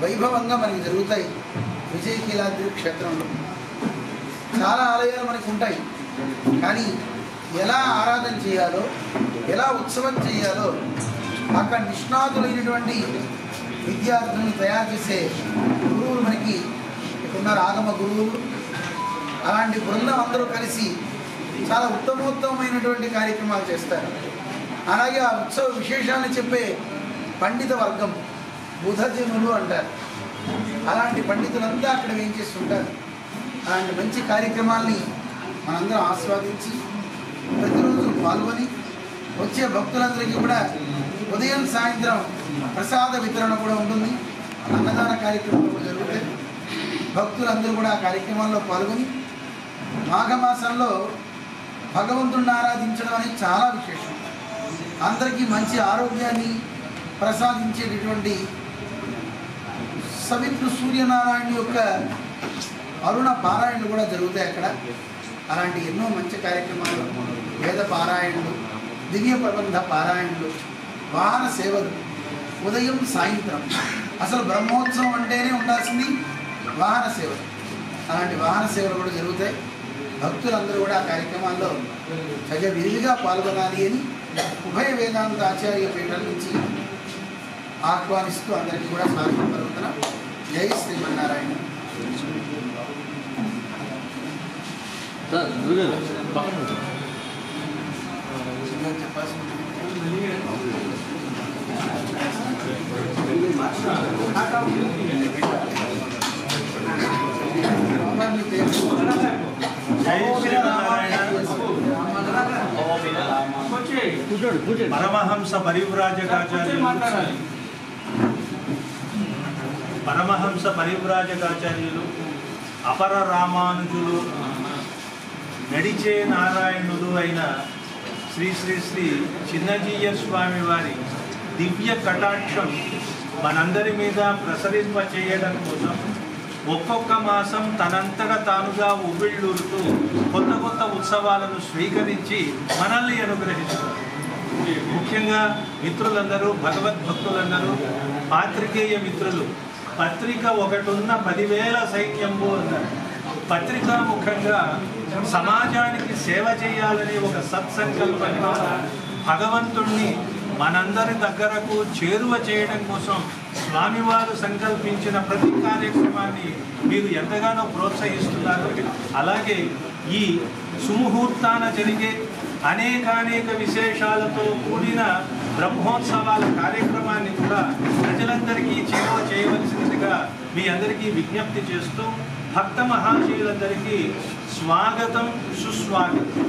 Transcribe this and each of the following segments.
వైభవంగా మనకి జరుగుతాయి. విజయకీలాద్రి క్షేత్రంలో చాలా ఆలయాలు మనకు ఉంటాయి. కానీ ఎలా ఆరాధన చేయాలో, ఎలా ఉత్సవం చేయాలో అక్కడ నిష్ణాతులైనటువంటి విద్యార్థులను తయారు చేసే గురువులు మనకి ఇక్కడున్నారు, ఆగమ గురువులు. అలాంటి బృందం అందరూ కలిసి చాలా ఉత్తమోత్తమైనటువంటి కార్యక్రమాలు చేస్తారు. అలాగే ఆ ఉత్సవ విశేషాలను చెప్పే పండిత వర్గం బుధజనులు అంటారు. అలాంటి పండితులంతా అక్కడ ఏం చేస్తుంటారు. అలాంటి మంచి కార్యక్రమాల్ని మనందరం ఆస్వాదించి ప్రతిరోజు పాల్గొని వచ్చే భక్తులందరికీ కూడా ఉదయం సాయంత్రం ప్రసాద వితరణ కూడా ఉంటుంది. అన్నదాన కార్యక్రమాలు కూడా జరుగుతాయి. భక్తులందరూ కూడా ఆ కార్యక్రమాల్లో పాల్గొని మాఘమాసంలో భగవంతుడిని ఆరాధించడం అనేది చాలా విశేషం. అందరికీ మంచి ఆరోగ్యాన్ని ప్రసాదించేటటువంటి సవిత్రు సూర్యనారాయణ యొక్క అరుణ పారాయణలు కూడా జరుగుతాయి అక్కడ. అలాంటి ఎన్నో మంచి కార్యక్రమాలు, వేద పారాయణలు, దివ్య ప్రబంధ పారాయణలు, వాహన సేవలు ఉదయం సాయంత్రం. అసలు బ్రహ్మోత్సవం అంటేనే ఉండాల్సింది వాహన సేవలు. అలాంటి వాహన సేవలు కూడా జరుగుతాయి. భక్తులందరూ కూడా ఆ కార్యక్రమాల్లో విరివిగా పాల్గొనాలి అని ఉభయ వేదాంత ఆచార్య పీఠాల నుంచి ఆహ్వానిస్తూ అందరికీ కూడా స్వాగతం పలుకుతున్నాం. జై శ్రీమన్నారాయణ. పరమహంస పరివ్రాజకాచార్యులు అపర రామానుజులు నడిచే నారాయణులు అయిన శ్రీ శ్రీ శ్రీ చిన్నజీయర్ స్వామి వారి దివ్య కటాక్షం మనందరి మీద ప్రసరింపచేయడం కోసం ఒక్కొక్క మాసం తనంతట తానుగా ఉవ్విళ్ళూరుతూ కొత్త కొత్త ఉత్సవాలను స్వీకరించి మనల్ని అనుగ్రహిస్తారు. ముఖ్యంగా మిత్రులందరూ, భగవద్భక్తులందరూ, పాత్రికేయ మిత్రులు, పత్రిక ఒకటున్న 10,000 సైన్యంబు అన్నారు. పత్రికా ముఖంగా సమాజానికి సేవ చేయాలనే ఒక సత్సంకల్పంతో భగవంతుణ్ణి మనందరి దగ్గరకు చేరువ చేయడం కోసం స్వామివారు సంకల్పించిన ప్రతి కార్యక్రమాన్ని మీరు ఎంతగానో ప్రోత్సహిస్తున్నారు. అలాగే ఈ సుముహూర్తాన జరిగే అనేక విశేషాలతో కూడిన బ్రహ్మోత్సవాల కార్యక్రమాన్ని కూడా ప్రజలందరికీ చేరువ చేయవలసినదిగా మీ అందరికీ విజ్ఞప్తి చేస్తూ భక్త మహాశయులందరికీ స్వాగతం, సుస్వాగతం.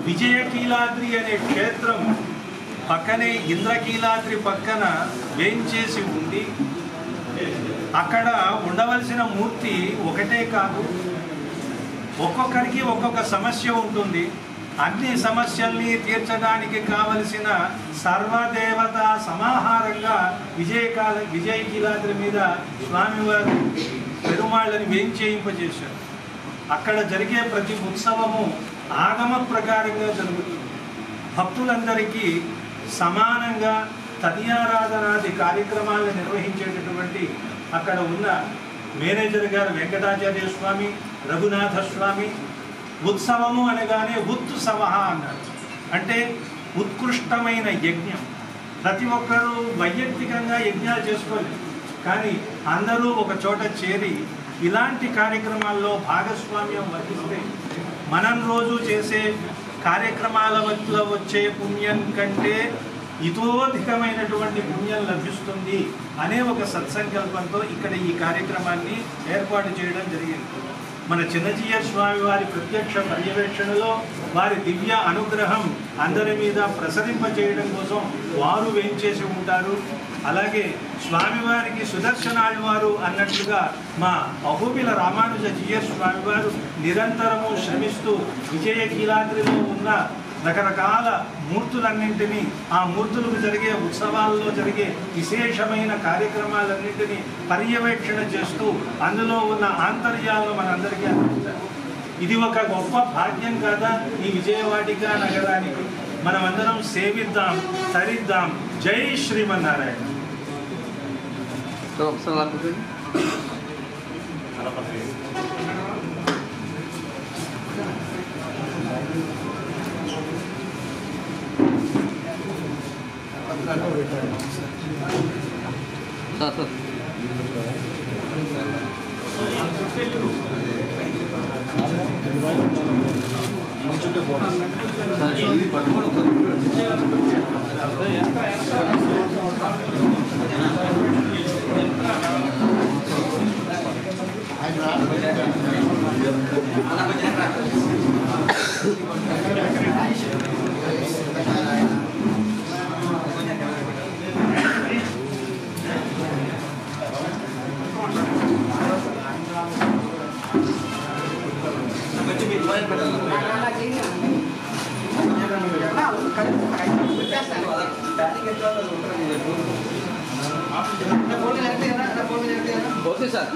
విజయకీలాద్రి అనే క్షేత్రం పక్కనే ఇంద్రకీలాద్రి పక్కన వేంచేసి ఉండి అక్కడ ఉండవలసిన మూర్తి ఒకటే కాదు, ఒక్కొక్కరికి ఒక్కొక్క సమస్య ఉంటుంది. అన్ని సమస్యల్ని తీర్చడానికి కావలసిన సర్వదేవత సమాహారంగా విజయకీలాద్రి మీద స్వామివారు పెరుమాళ్ళని వేంచేయింపజేశారు. అక్కడ జరిగే ప్రతి ఉత్సవము ఆగమ ప్రకారంగా జరుగుతుంది. భక్తులందరికీ సమానంగా తదియారాధనాది కార్యక్రమాలను నిర్వహించేటటువంటి అక్కడ ఉన్న మేనేజర్ గారు వెంకటాచార్య స్వామి, రఘునాథ స్వామి. ఉత్సవము అనగానే ఉత్సవ అన్నారు. అంటే ఉత్కృష్టమైన యజ్ఞం. ప్రతి ఒక్కరూ వైయక్తికంగా యజ్ఞాలు చేసుకోలేదు, కానీ అందరూ ఒక చోట చేరి ఇలాంటి కార్యక్రమాల్లో భాగస్వామ్యం వహిస్తే మనం రోజు చేసే కార్యక్రమాల వల్ల వచ్చే పుణ్యం కంటే ఇతోధికమైనటువంటి పుణ్యం లభిస్తుంది అనే ఒక సత్సంకల్పంతో ఇక్కడ ఈ కార్యక్రమాన్ని ఏర్పాటు చేయడం జరిగింది. మన చిన్నజీయర్ స్వామి వారి ప్రత్యక్ష పర్యవేక్షణలో వారి దివ్య అనుగ్రహం అందరి మీద ప్రసరింపచేయడం కోసం వారు వేంచేసి ఉంటారు. అలాగే స్వామివారికి సుదర్శనాళ్వారు అన్నట్లుగా మా అహోబిల రామానుజ జీయర్ స్వామివారు నిరంతరము శ్రమిస్తూ విజయకీలాద్రిలో ఉన్న రకరకాల మూర్తులన్నింటినీ, ఆ మూర్తులకు జరిగే ఉత్సవాల్లో జరిగే విశేషమైన కార్యక్రమాలన్నింటినీ పర్యవేక్షణ చేస్తూ అందులో ఉన్న ఆంతర్యాలను మనందరికీ అందిస్తారు. ఇది ఒక గొప్ప భాగ్యం కాదా ఈ విజయవాటిక నగరానికి? మనమందరం సేవిద్దాం, తరిద్దాం. జై శ్రీమన్నారాయణ. ఒకసారి లాక్కుంటుంది. Sir sir okay sir